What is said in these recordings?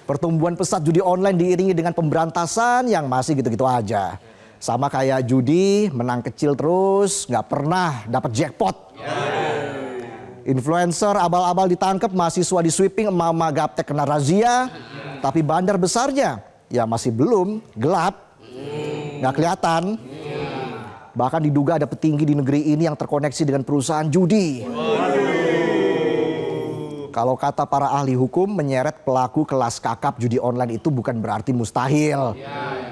Pertumbuhan pesat judi online diiringi dengan pemberantasan yang masih gitu-gitu aja. Sama kayak judi, menang kecil terus, nggak pernah dapat jackpot. Influencer abal-abal ditangkap, mahasiswa di sweeping, emak-emak gaptek kena razia. Tapi bandar besarnya ya masih belum, gelap, nggak kelihatan. Bahkan diduga ada petinggi di negeri ini yang terkoneksi dengan perusahaan judi. Kalau kata para ahli hukum, menyeret pelaku kelas kakap judi online itu bukan berarti mustahil.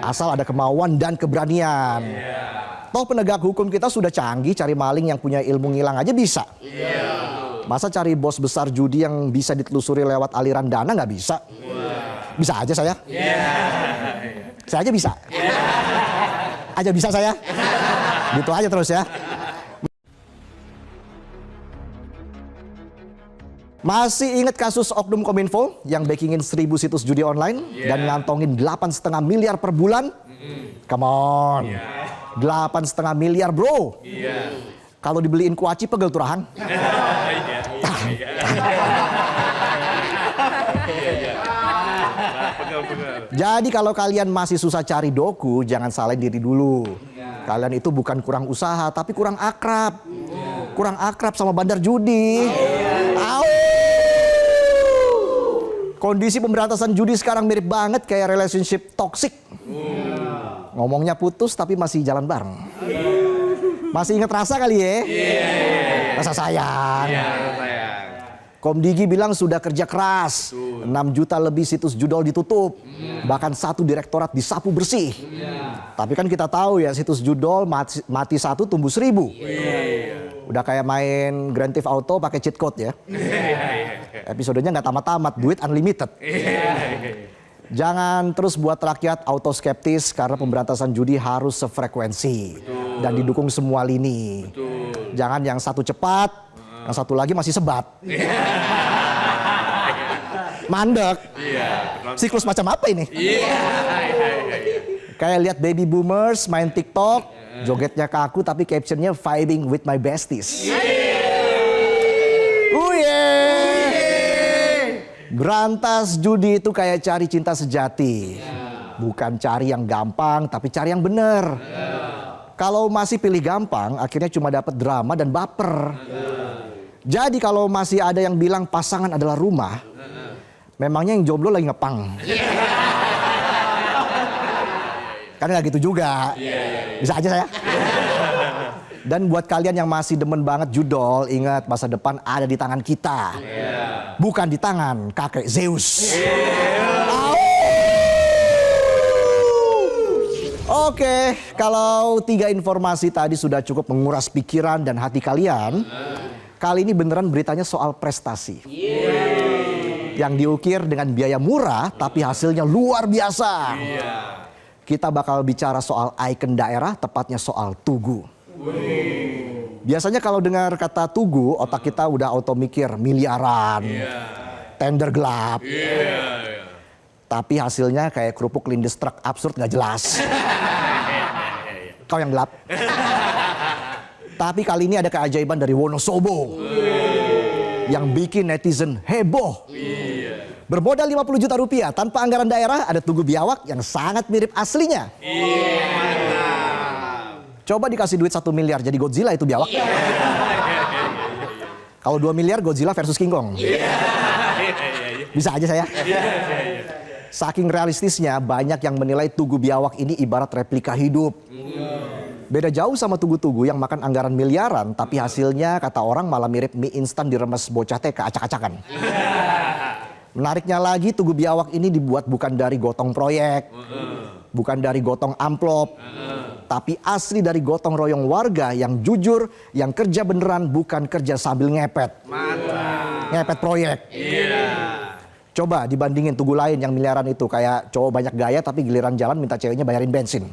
Asal ada kemauan dan keberanian. Toh penegak hukum kita sudah canggih, cari maling yang punya ilmu ngilang aja bisa. Masa cari bos besar judi yang bisa ditelusuri lewat aliran dana nggak bisa? Bisa aja saya. Saya aja bisa. Aja bisa saya. Gitu aja terus ya. Masih ingat kasus Oknum Kominfo yang backingin 1000 situs judi online dan ngantongin 8,5 miliar per bulan? Come on. 8,5 miliar bro. Kalau dibeliin kuaci pegel turahan. Jadi kalau kalian masih susah cari doku, jangan salahin diri dulu. Kalian itu bukan kurang usaha, tapi kurang akrab. Kurang akrab sama bandar judi. Kondisi pemberantasan judi sekarang mirip banget kayak relationship toxic. Ngomongnya putus tapi masih jalan bareng. Masih inget rasa kali ya? Rasa sayang. Komdigi bilang sudah kerja keras. 6 juta lebih situs judol ditutup. Bahkan 1 direktorat disapu bersih. Tapi kan kita tahu ya, situs judol mati 1 tumbuh 1000. Udah kayak main Grand Theft Auto pakai cheat code ya. Episodenya nggak tamat-tamat, duit unlimited. Jangan terus buat rakyat auto skeptis karena pemberantasan judi harus sefrekuensi dan didukung semua lini. Jangan yang satu cepat, yang satu lagi masih sebat. Mandek. Siklus macam apa ini? Kayak lihat baby boomers main TikTok, jogetnya kaku tapi captionnya vibing with my besties. Berantas judi itu kayak cari cinta sejati. Bukan cari yang gampang, tapi cari yang bener. Kalau masih pilih gampang, akhirnya cuma dapat drama dan baper. Jadi kalau masih ada yang bilang pasangan adalah rumah, memangnya yang jomblo lagi ngepang. Kan nggak gitu juga. Bisa aja saya. Dan buat kalian yang masih demen banget judol, ingat masa depan ada di tangan kita. Bukan di tangan kakek Zeus. Oke, kalau 3 informasi tadi sudah cukup menguras pikiran dan hati kalian, kali ini beneran beritanya soal prestasi. Yang diukir dengan biaya murah tapi hasilnya luar biasa. Kita bakal bicara soal ikon daerah, tepatnya soal Tugu. Biasanya kalau dengar kata Tugu, otak kita udah auto mikir miliaran, tender gelap. Tapi hasilnya kayak kerupuk lindes truk absurd gak jelas. Kau yang gelap. Tapi kali ini ada keajaiban dari Wonosobo yang bikin netizen heboh. Bermodal 50 juta rupiah tanpa anggaran daerah, ada Tugu Biawak yang sangat mirip aslinya. Coba dikasih duit 1 miliar jadi Godzilla itu biawak. Kalau 2 miliar Godzilla versus King Kong. Bisa aja saya. Saking realistisnya banyak yang menilai Tugu Biawak ini ibarat replika hidup. Beda jauh sama Tugu-Tugu yang makan anggaran miliaran tapi hasilnya kata orang malah mirip mie instan diremes bocah TK acak-acakan. Menariknya lagi Tugu Biawak ini dibuat bukan dari gotong proyek. Bukan dari gotong amplop, tapi asli dari gotong royong warga yang jujur, yang kerja beneran, bukan kerja sambil ngepet. Ngepet proyek. Coba dibandingin Tugu lain yang miliaran itu, kayak cowok banyak gaya tapi giliran jalan minta ceweknya bayarin bensin.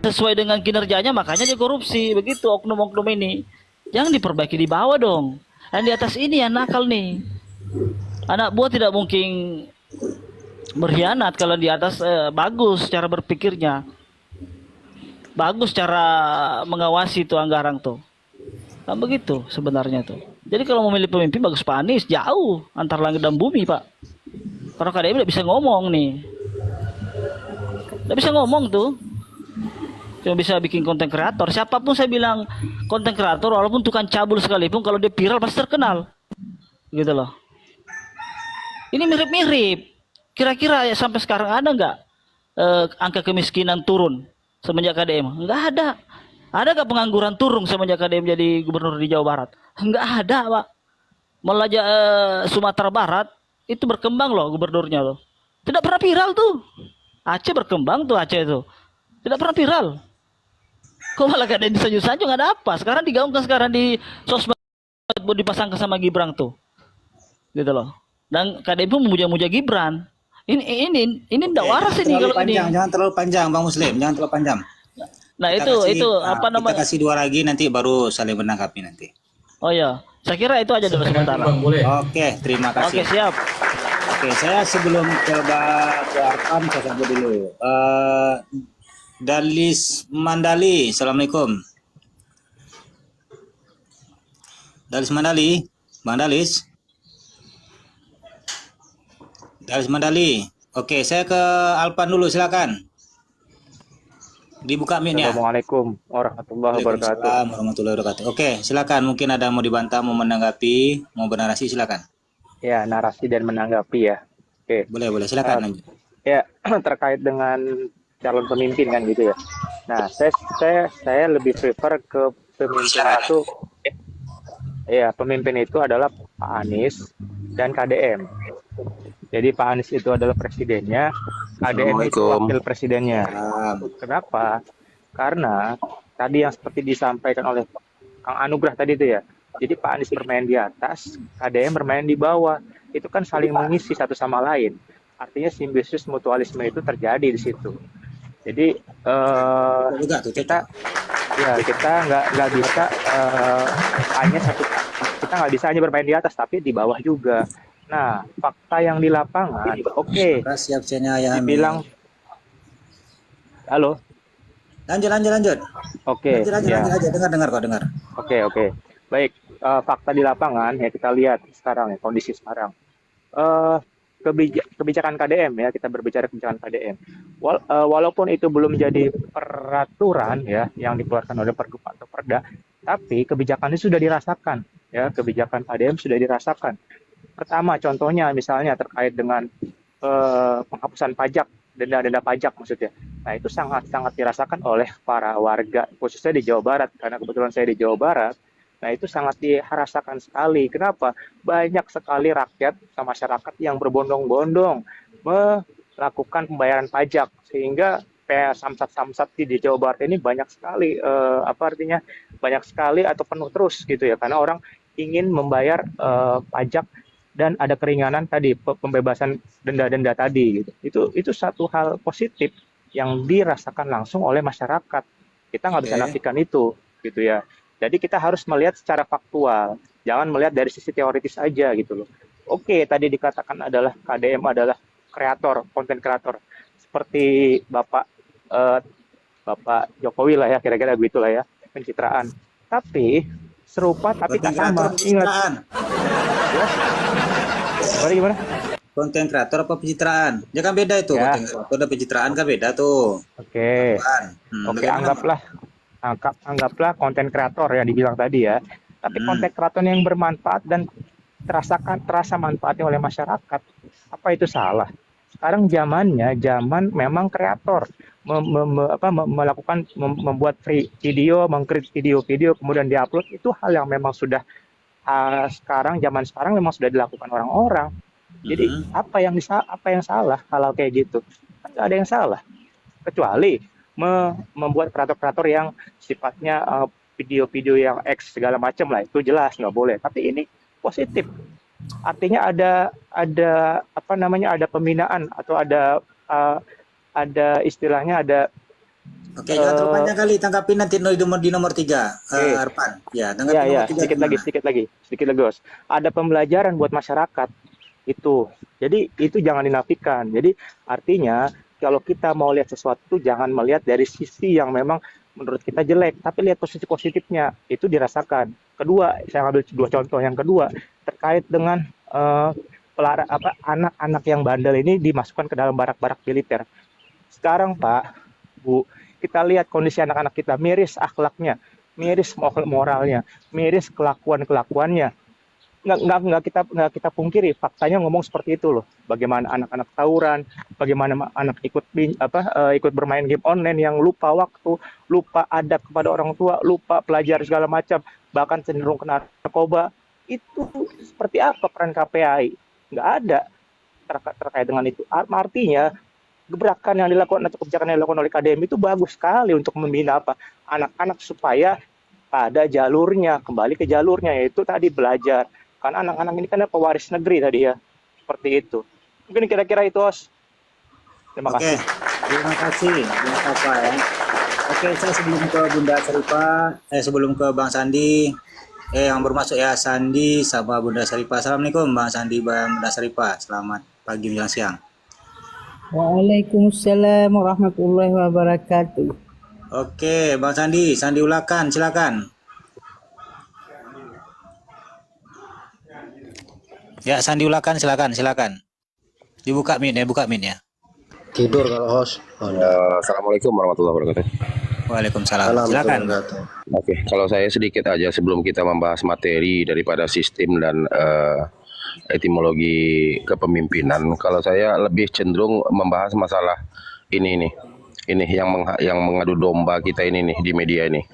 sesuai dengan kinerjanya, makanya dia korupsi. Begitu oknum-oknum ini. Jangan diperbaiki di bawah dong. Dan di atas ini yang nakal nih. Anak buah tidak mungkin berkhianat kalau di atas bagus cara berpikirnya. Bagus cara mengawasi tuh anggaran tuh. Nah, begitu sebenarnya tuh. Jadi kalau memilih pemimpin bagus Pak Anies, jauh antar langit dan bumi, Pak. Karena KDM tidak bisa ngomong nih. Tidak bisa ngomong tuh. Cuma bisa bikin konten kreator. Siapapun saya bilang konten kreator, walaupun tukang cabul sekalipun, kalau dia viral pasti terkenal. Gitu loh. Ini mirip-mirip. Kira-kira ya sampai sekarang ada nggak angka kemiskinan turun semenjak KDM? Nggak ada. Ada nggak pengangguran turun semenjak KDM jadi gubernur di Jawa Barat? Nggak ada, Pak. Malah Sumatera Barat itu berkembang loh gubernurnya loh. Tidak pernah viral tuh. Aceh berkembang tuh Aceh itu. Tidak pernah viral. Kok malah KDM disanjung-sanjung, ada apa? Sekarang digaungkan sekarang di sosmed buat dipasangkan sama Gibran tuh. Gitu loh. Dan KDM pun memuja-muja Gibran. Ini tidak waras ini kalau panjang, ini. jangan terlalu panjang Bang Muslim, jangan terlalu panjang. Nah Kita itu kasih, apa kita namanya? kasih 2 lagi nanti baru saling menanggapi nanti. Oh ya, saya kira itu aja dulu sementara. Bang, boleh. Oke, terima Oke, kasih. siap. Oke, saya sebelum coba ke Arfan, saya sambut dulu. Dalis Mandali, Assalamualaikum. Dalis Mandali, Bang Dalis. Dalis Mandali. Oke, saya ke Alpan dulu, silakan. Dibuka mic-nya. Assalamualaikum warahmatullahi wabarakatuh. Waalaikumsalam warahmatullahi wabarakatuh. Oke, silakan. Mungkin ada mau dibantah, mau menanggapi, mau bernarasi, silakan. Ya, narasi dan menanggapi ya. Oke. Boleh, silakan. Lanjut. Ya, terkait dengan calon pemimpin kan gitu ya. Nah, saya lebih prefer ke pemimpin itu adalah Pak Anies dan KDM. Jadi Pak Anies itu adalah presidennya, KDM itu wakil presidennya. Kenapa? Karena tadi yang seperti disampaikan oleh Kang Anugrah tadi itu ya. Jadi Pak Anies bermain di atas, KDM bermain di bawah. Itu kan saling mengisi satu sama lain. Artinya simbiosis mutualisme itu terjadi di situ. Jadi kita nggak bisa kita nggak bisa hanya bermain di atas, tapi di bawah juga. Nah, fakta yang di lapangan, dibilang, halo, Lanjut. oke, ya, Lanjut aja, dengar. oke, baik, fakta di lapangan ya kita lihat sekarang ya kondisi sekarang. Kebijakan KDM ya, kita berbicara kebijakan KDM. Walaupun itu belum menjadi peraturan ya yang dikeluarkan oleh Pergub atau Perda, tapi kebijakan itu sudah dirasakan ya, kebijakan KDM sudah dirasakan. Pertama, contohnya misalnya terkait dengan penghapusan pajak, denda pajak maksudnya. Nah, itu sangat-sangat dirasakan oleh para warga, khususnya di Jawa Barat, karena kebetulan saya di Jawa Barat. Nah, itu sangat dirasakan sekali. Kenapa? Banyak sekali rakyat atau masyarakat yang berbondong-bondong melakukan pembayaran pajak, sehingga samsat-samsat di Jawa Barat ini banyak sekali, banyak sekali atau penuh terus gitu ya, karena orang ingin membayar pajak dan ada keringanan tadi, pembebasan denda-denda tadi gitu. Itu satu hal positif yang dirasakan langsung oleh masyarakat. Kita nggak bisa nafikan itu gitu ya. Jadi kita harus melihat secara faktual, jangan melihat dari sisi teoritis aja gitu loh. Oke, tadi dikatakan adalah KDM adalah kreator, konten kreator, seperti Bapak Jokowi lah ya, kira-kira begitulah ya, pencitraan. Tapi serupa tapi tak sama. Ingat. Gimana? Konten kreator apa pencitraan? Ya kan beda itu. Ya. Konten kreator dan pencitraan kan beda tuh. Oke, anggaplah konten kreator ya dibilang tadi ya. Tapi konten kreator yang bermanfaat dan terasa manfaatnya oleh masyarakat, apa itu salah? Sekarang zaman memang kreator membuat video, mengkrit video kemudian diupload, itu hal yang memang sudah zaman sekarang memang sudah dilakukan orang-orang. Jadi apa yang salah kalau kayak gitu? Nggak ada yang salah, kecuali membuat kreator-kreator yang sifatnya video-video yang X segala macam lah, itu jelas nggak boleh. Tapi ini positif, artinya ada pembinaan atau ada istilahnya ada Oke, jangan terlalu panjang kali, tanggapi nanti di nomor 3, Oke. Arpan. Ya, tanggapi Ya, ya, nomor 3 sedikit lagi, Bos. Ada pembelajaran buat masyarakat itu. Jadi itu jangan dinafikan. Jadi artinya kalau kita mau lihat sesuatu jangan melihat dari sisi yang memang menurut kita jelek, tapi lihat posisi positifnya. Itu dirasakan. Kedua, saya ambil 2 contoh. Yang kedua terkait dengan anak-anak yang bandel ini dimasukkan ke dalam barak-barak militer. Sekarang Pak, Bu, kita lihat kondisi anak-anak kita, miris akhlaknya, miris moralnya, miris kelakuannya. Nggak kita pungkiri, faktanya ngomong seperti itu loh. Bagaimana anak-anak tawuran, bagaimana anak ikut bermain game online yang lupa waktu, lupa adab kepada orang tua, lupa pelajar segala macam, bahkan cenderung kena narkoba. Itu seperti apa peran KPAI? Nggak ada terkait dengan itu. Artinya gebrakan yang dilakukan atau kebijakan yang dilakukan oleh KDM itu bagus sekali untuk membina anak-anak supaya pada jalurnya, kembali ke jalurnya, yaitu tadi belajar. Karena anak-anak ini kan pewaris negeri tadi ya, seperti itu. Mungkin kira-kira itu, Os. Terima Oke, kasih. terima kasih. Terima kasih ya. Oke, saya sebelum ke Bang Sandi, yang bermasuk ya Sandi sama Bunda Saripah. Assalamualaikum Bang Sandi, Bang Bunda Saripah. Selamat pagi menjelang siang. Waalaikumsalam warahmatullahi wabarakatuh. Oke, Bang Sandi, Sandi Ulakan, silakan. Ya, Sandi Ulakan, silakan. Dibuka mic ya. Tidur kalau host. Assalamualaikum warahmatullahi wabarakatuh. Waalaikumsalam. Silakan. Oke, kalau saya sedikit aja sebelum kita membahas materi daripada sistem dan etimologi kepemimpinan, kalau saya lebih cenderung membahas masalah ini yang mengadu domba kita ini nih di media ini,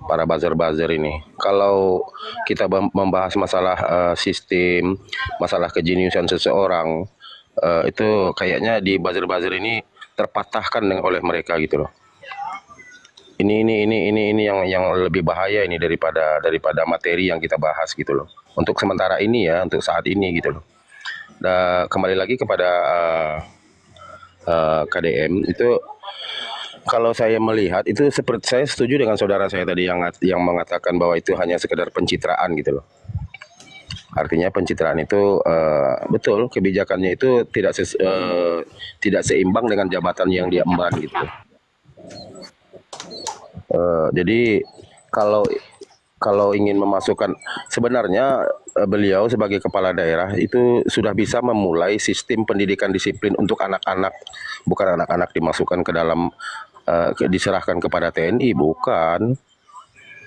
para buzzer ini. Kalau kita membahas masalah sistem, masalah kejeniusan seseorang, itu kayaknya di buzzer ini terpatahkan oleh mereka gitu loh. Ini yang lebih bahaya ini daripada materi yang kita bahas gitu loh. Untuk sementara ini ya, untuk saat ini gitu loh. Dan kembali lagi kepada KDM itu, kalau saya melihat itu seperti saya setuju dengan saudara saya tadi yang mengatakan bahwa itu hanya sekedar pencitraan gitu loh. Artinya pencitraan itu betul kebijakannya itu tidak seimbang dengan jabatan yang dia emban gitu. Jadi kalau ingin memasukkan, sebenarnya beliau sebagai kepala daerah itu sudah bisa memulai sistem pendidikan disiplin untuk anak-anak, bukan anak-anak dimasukkan ke dalam diserahkan kepada TNI, bukan.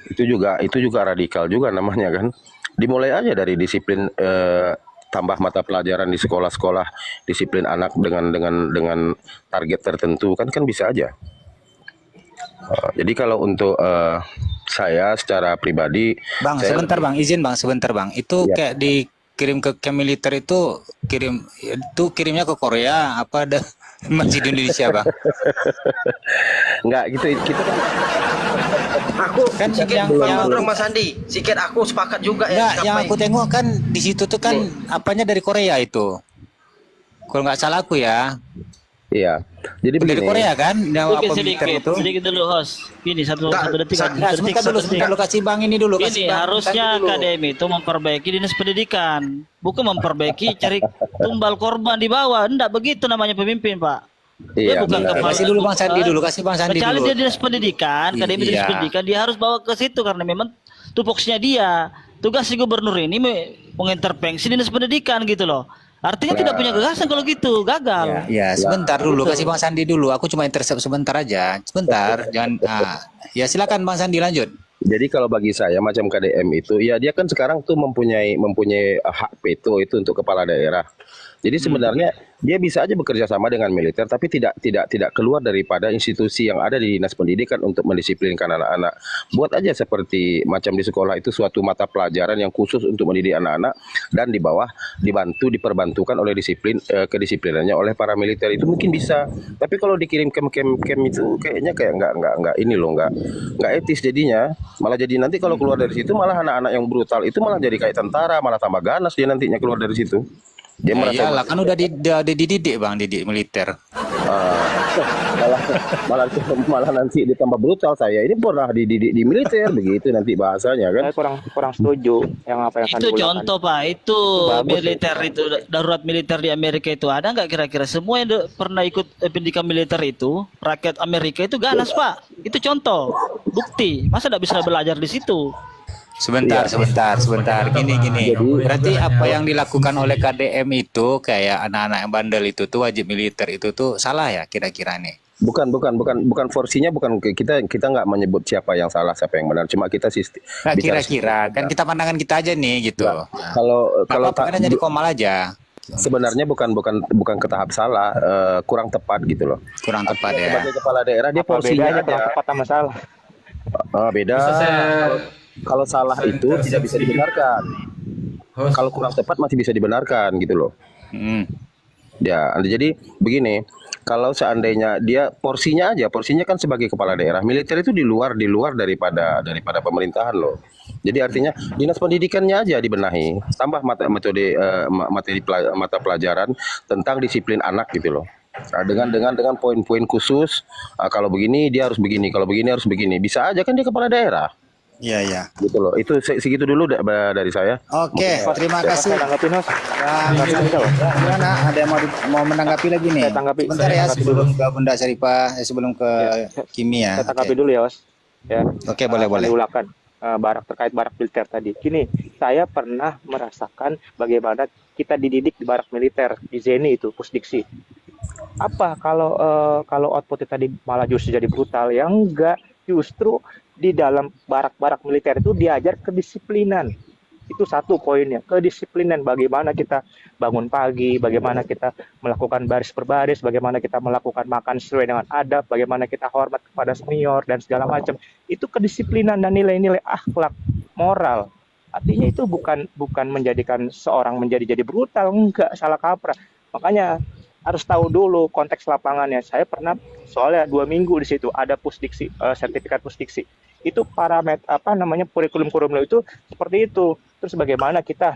Itu juga radikal juga namanya kan. Dimulai aja dari disiplin, tambah mata pelajaran di sekolah-sekolah, disiplin anak dengan target tertentu kan bisa aja. Jadi kalau untuk saya secara pribadi, Bang, sebentar Bang, izin Bang, sebentar Bang. Itu Ya. kayak dikirim ke militer itu kirimnya ke Korea apa ada masih di Indonesia Bang? enggak gitu kita kan Aku Kan sikit yang- dong Mas Andi. Sikit aku sepakat juga Enggak, ya. yang aku tengok kan di situ tuh kan apanya dari Korea itu. Kalau nggak salah aku ya. iya. Jadi Dari begini. Korea kan? Yang apa militer itu? Sedikit dulu host. Gini satu detik. Nah, sebentar dulu kasih Bang ini dulu. Ini kasih Bang harusnya Sandi dulu. KDM itu memperbaiki dinas pendidikan, bukan memperbaiki cari tumbal korban di bawah. Enggak begitu namanya pemimpin, Pak. Dia Iya, bukan benar. kepala. Kasih dulu Bang Sandi dulu, kasih Bang Sandi Kecuali dulu. dia dinas pendidikan, KDM dinas Iya. pendidikan, dia harus bawa ke situ karena memang tupoksinya dia. Tugas si gubernur ini mengintervensi dinas pendidikan gitu loh. Artinya tidak punya gagasan kalau gitu, gagal. Ya, sebentar dulu, kasih Bang Sandi dulu. Aku cuma intercept sebentar aja. Sebentar, jangan. Ya silakan Bang Sandi lanjut. Jadi kalau bagi saya macam KDM itu ya dia kan sekarang tuh mempunyai hak veto itu untuk kepala daerah. Jadi sebenarnya dia bisa aja bekerja sama dengan militer tapi tidak keluar daripada institusi yang ada di dinas pendidikan untuk mendisiplinkan anak-anak. Buat aja seperti macam di sekolah itu suatu mata pelajaran yang khusus untuk mendidik anak-anak dan di bawah diperbantukan oleh kedisiplinannya oleh para militer itu mungkin bisa. Tapi kalau dikirim ke kem itu kayaknya kayak nggak ini loh, nggak etis jadinya. Malah jadi nanti kalau keluar dari situ malah anak-anak yang brutal itu malah jadi kayak tentara, malah tambah ganas dia nantinya keluar dari situ. Dia Ya merasa iyalah kan udah dididik Bang, didik militer. malah malah malah nanti ditambah brutal. Saya ini pernah di militer begitu nanti bahasanya kan. Saya kurang kurang setuju yang apa yang Itu Sandi contoh Pak, itu bagus militer itu darurat militer di Amerika itu ada nggak kira-kira semua yang pernah ikut pendidikan militer itu rakyat Amerika itu ganas Pak, itu contoh bukti, masa nggak bisa belajar di situ? Sebentar. Gini. Berarti apa yang dilakukan oleh KDM itu kayak anak-anak yang bandel itu tuh wajib militer itu tuh salah ya kira-kira nih? Bukan porsinya, bukan kita nggak menyebut siapa yang salah siapa yang benar, cuma kita Nah, bicara kira-kira kan kita pandangan kita aja nih gitu. Nah, kalau Apa jadi komal aja. sebenarnya bukan ke tahap salah, kurang tepat gitu loh. Kurang tepat ya. Sebagai kepala daerah dia apa porsinya bedanya aja. kurang tepat sama salah? Beda. Kalau salah itu tidak bisa dibenarkan. Kalau kurang tepat masih bisa dibenarkan gitu loh. Hmm. Ya, jadi begini, kalau seandainya dia porsinya kan sebagai kepala daerah, militer itu di luar daripada pemerintahan loh. Jadi artinya dinas pendidikannya aja dibenahi, tambah mata pelajaran tentang disiplin anak gitu loh. Nah, dengan poin-poin khusus, kalau begini dia harus begini, kalau begini harus begini. Bisa aja kan dia kepala daerah. Iya. Gitu loh. Itu segitu dulu dari saya. Oke, terima kasih. Saya tanggapin Hos. Gimana? Ada yang mau menanggapi lagi nih? Saya tanggapi. Bentar ya, sebelum ke Bunda Syarifah, sebelum ke Kimi ya. Saya tanggapi dulu ya Hos. Ya. Oke, boleh. Diulang terkait barak militer tadi. Gini, saya pernah merasakan bagaimana kita dididik di barak militer di Zeni itu Pusdiksi. Apa kalau outputnya tadi malah justru jadi brutal? Ya enggak, justru di dalam barak-barak militer itu diajar kedisiplinan. Itu satu poinnya, kedisiplinan. Bagaimana kita bangun pagi, bagaimana kita melakukan baris per baris, bagaimana kita melakukan makan sesuai dengan adab, bagaimana kita hormat kepada senior dan segala macam. Itu kedisiplinan dan nilai-nilai akhlak moral. Artinya itu bukan menjadikan seorang jadi brutal, enggak, salah kaprah. Makanya harus tahu dulu konteks lapangannya. Saya pernah soalnya 2 minggu di situ ada Pusdiksi, sertifikat Pusdiksi. Itu kurikulum itu seperti itu. Terus bagaimana kita